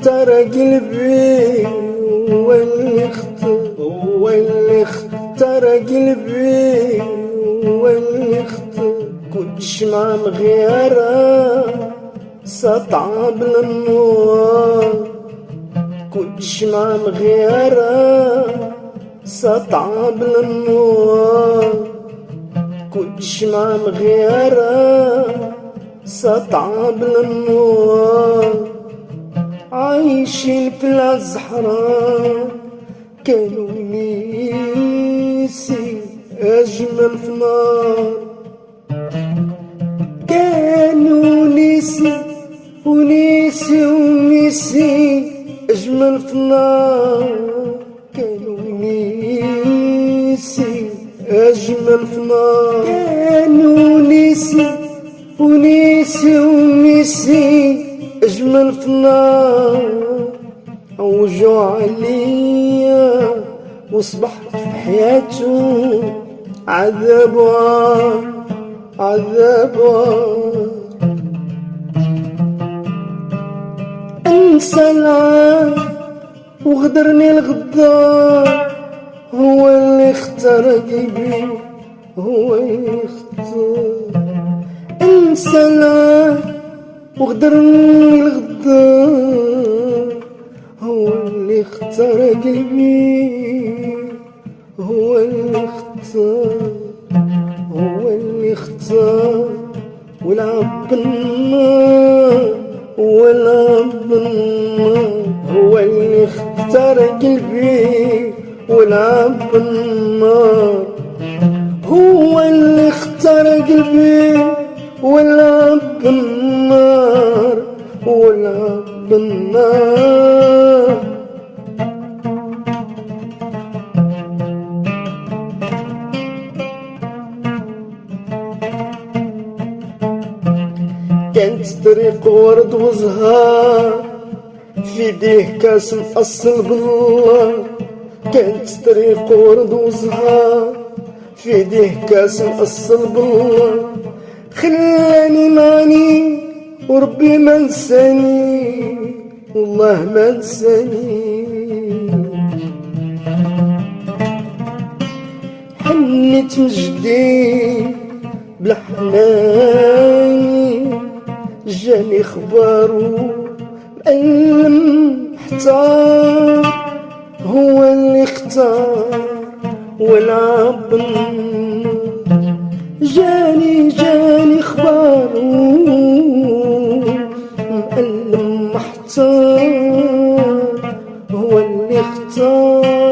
اختار قلبي، هو اللي اختار قلبي، هو اللي اختار. كنتش مع مغيرة سطعب للنوار، كنتش مع مغيرة سطعب للنوار، كنتش مع مغيرة سطعب للنوار. عايشين في الزحرة كانوا نيسي أجمل في نار، كانوا نيسي ونيسي أجمل في نار، كانوا نيسي أجمل في نار، كانوا نيسي ونيسي أجمل في النار. عوجوا عليا وصبحت في حياته عذابها انسى العام وغدرني الغدار، هو اللي اختار قلبي، هو اللي اختار. انسى العام وغدرني الغدار، هو اللي اختار قلبي، هو اللي اختار، هو اللي اختار. ولعب بالنار ولعب بالنار، هو اللي اختار قلبي ولعب بالنار، هو اللي اختار قلبي ولعب بالنار ولعب بالنار. كانت طريق ورد وزهار، في يديه كاس مأصل بالله، كانت طريق ورد وزهار، في يديه كاس مأصل بالله. خلاني معني وربي ما نساني، والله ما نساني. حنيت مجدي بالحناني، جاني خبارو مألم محتار، هو اللي اختار ولعب بالنار. جاني خبارو مألم محتار، هو اللي اختار